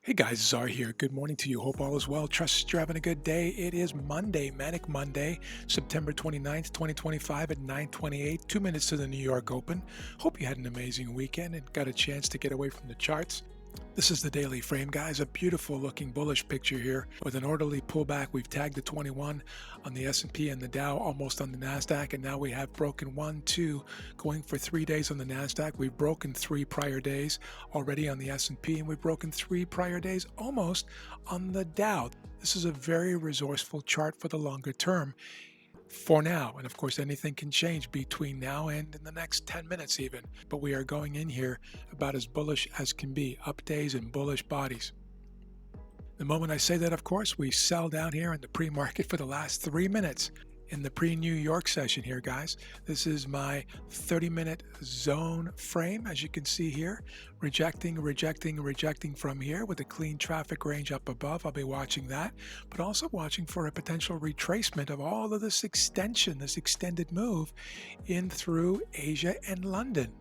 Hey guys, Czar here. Good morning to you. Hope all is well. Trust you're having a good day. It is Monday, Manic Monday, September 29th, 2025 at 9:28, 2 minutes to the New York Open. Hope you had an amazing weekend and got a chance to get away from the charts. This is the daily frame, guys. A beautiful looking bullish picture here with an orderly pullback. We've tagged the 21 on the S&P and the Dow, almost on the Nasdaq, and now we have broken one, two, going for 3 days on the Nasdaq. We've broken three prior days already on the S&P, and we've broken three prior days almost on the Dow. This is a very resourceful chart for the longer term for now. And of course, anything can change between now and in the next 10 minutes even. But we are going in here about as bullish as can be, up days and bullish bodies. The moment I say that, of course, we sell down here in the pre-market for the last 3 minutes in the pre-New York session here, guys. This is my 30-minute zone frame, as you can see here. Rejecting from here with a clean traffic range up above. I'll be watching that, but also watching for a potential retracement of all of this extension, this extended move in through Asia and London.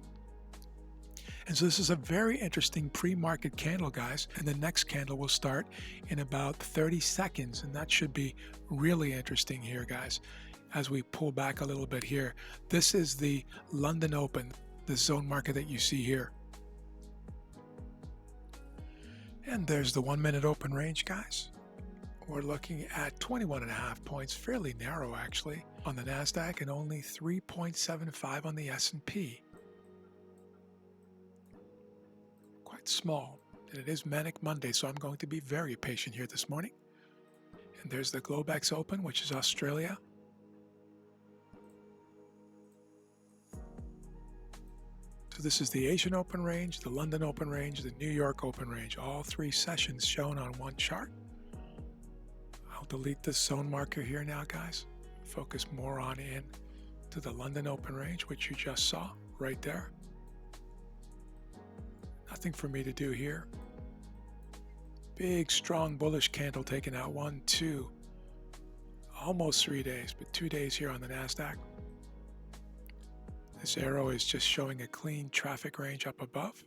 And so this is a very interesting pre-market candle, guys. And the next candle will start in about 30 seconds. And that should be really interesting here, guys, as we pull back a little bit here. This is the London Open, the zone market that you see here. And there's the 1 minute open range, guys. We're looking at 21.5 points, fairly narrow actually, on the Nasdaq and only 3.75 on the S&P. Small, and it is Manic Monday, so I'm going to be very patient here this morning. And there's the Globex Open, which is Australia. So this is the Asian Open range, the London Open range, the New York Open range, all three sessions shown on one chart. I'll delete this zone marker here now, guys. Focus more on in to the London Open range, which you just saw right there. Nothing for me to do here. Big, strong, bullish candle taken out 1, 2, almost 3 days, but 2 days here on the Nasdaq. This arrow is just showing a clean traffic range up above.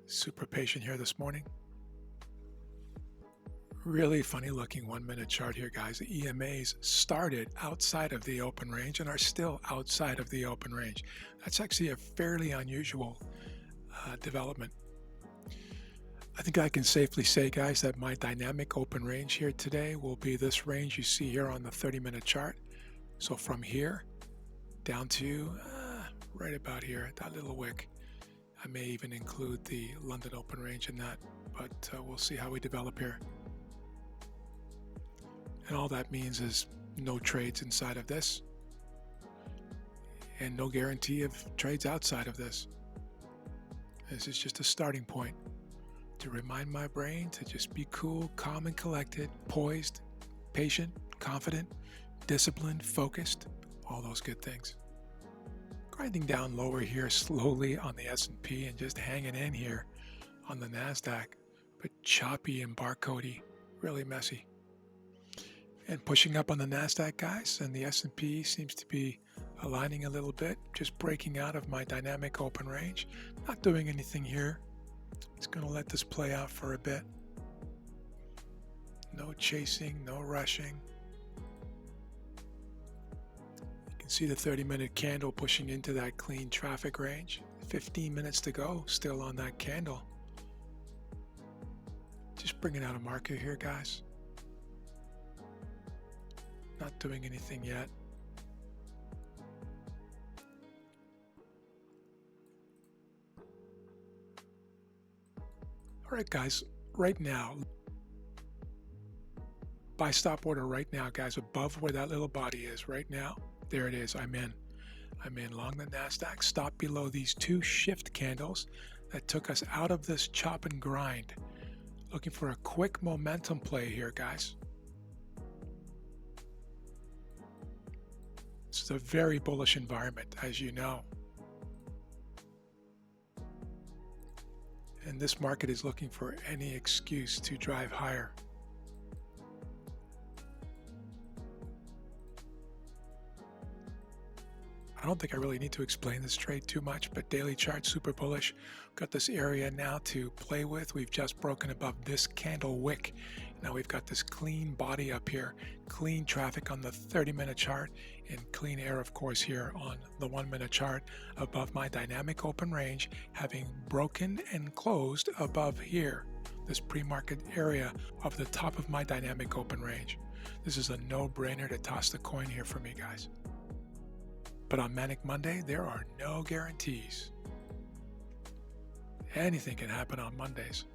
Super patient here this morning. Really funny looking 1 minute chart here, guys. The EMAs started outside of the open range and are still outside of the open range. That's actually a fairly unusual development. I think I can safely say, guys, that my dynamic open range here today will be this range you see here on the 30-minute chart. So from here down to right about here, that little wick. I may even include the London open range in that, but we'll see how we develop here. And all that means is no trades inside of this and no guarantee of trades outside of this. This is just a starting point to remind my brain to just be cool, calm and collected, poised, patient, confident, disciplined, focused, all those good things. Grinding down lower here slowly on the S&P and just hanging in here on the Nasdaq, but choppy and barcodey, really messy. And pushing up on the Nasdaq, guys, and the S&P seems to be aligning a little bit, just breaking out of my dynamic open range. Not doing anything here. Just going to let this play out for a bit. No chasing, no rushing. You can see the 30-minute candle pushing into that clean traffic range. 15 minutes to go, still on that candle. Just bringing out a marker here, guys. Not doing anything yet. All right, guys, right now, buy stop order right now, guys, above where that little body is right now. There it is. I'm in long the Nasdaq. Stop below these two shift candles that took us out of this chop and grind. Looking for a quick momentum play here, guys. This is a very bullish environment, as you know. And this market is looking for any excuse to drive higher. I don't think I really need to explain this trade too much, but daily chart super bullish. Got this area now to play with. We've just broken above this candle wick. Now we've got this clean body up here, clean traffic on the 30-minute chart, and clean air, of course, here on the 1-minute chart above my dynamic open range, having broken and closed above here, this pre-market area of the top of my dynamic open range. This is a no-brainer to toss the coin here for me, guys. But on Manic Monday, there are no guarantees. Anything can happen on Mondays.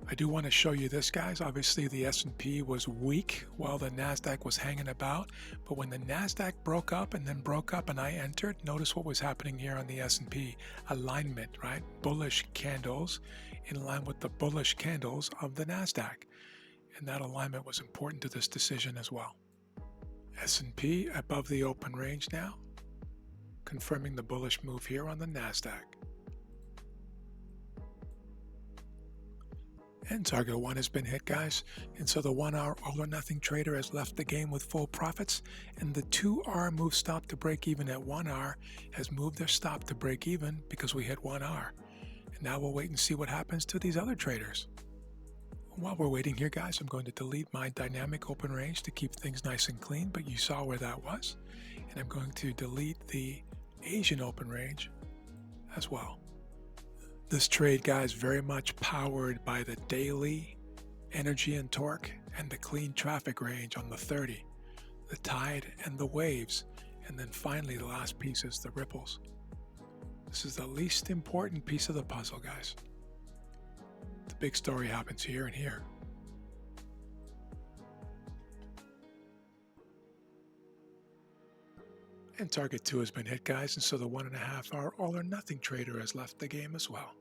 I do want to show you this, guys. Obviously, the S&P was weak while the NASDAQ was hanging about. But when the NASDAQ broke up and then broke up and I entered, notice what was happening here on the S&P. Alignment, right? Bullish candles in line with the bullish candles of the NASDAQ. And that alignment was important to this decision as well. S&P above the open range now, confirming the bullish move here on the NASDAQ. And target 1 has been hit, guys. And so the 1-hour all or nothing trader has left the game with full profits. And the 2-hour move stop to break even at 1 hour has moved their stop to break even because we hit 1 hour. And now we'll wait and see what happens to these other traders. While we're waiting here, guys, I'm going to delete my dynamic open range to keep things nice and clean, but you saw where that was. And I'm going to delete the Asian open range as well. This trade, guys, very much powered by the daily energy and torque and the clean traffic range on the 30, the tide and the waves, and then finally the last piece is the ripples. This is the least important piece of the puzzle, guys. The big story happens here and here. And target 2 has been hit, guys, and so the 1.5-hour all or nothing trader has left the game as well.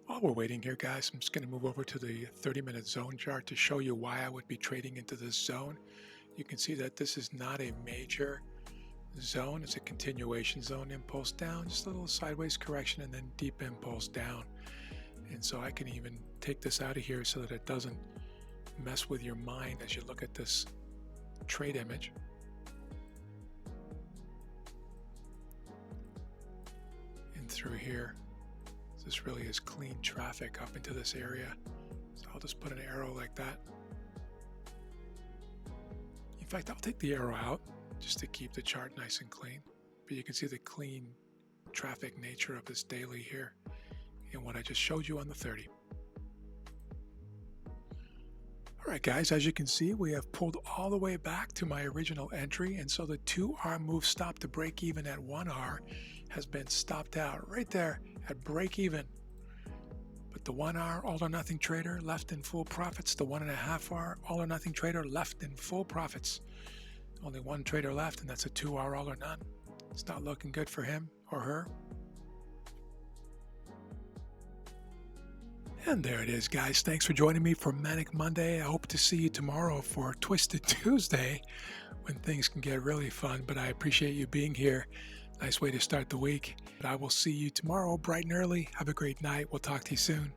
While we're waiting here, guys, I'm just going to move over to the 30-minute zone chart to show you why I would be trading into this zone. You can see that this is not a major zone. It's a continuation zone, impulse down, just a little sideways correction, and then deep impulse down. And so I can even take this out of here so that it doesn't mess with your mind as you look at this trade image. And through here, this really is clean traffic up into this area. So I'll just put an arrow like that. In fact, I'll take the arrow out just to keep the chart nice and clean. But you can see the clean traffic nature of this daily here and what I just showed you on the 30. All right, guys, as you can see, we have pulled all the way back to my original entry, and so the 2-hour move stop to break even at 1 hour has been stopped out right there at break even. But the 1-hour all or nothing trader left in full profits. The 1.5-hour all or nothing trader left in full profits. Only one trader left, and that's a 2-hour all or none. It's not looking good for him or her. And there it is, guys. Thanks for joining me for Manic Monday. I hope to see you tomorrow for Twisted Tuesday when things can get really fun, but I appreciate you being here. Nice way to start the week. But I will see you tomorrow bright and early. Have a great night. We'll talk to you soon.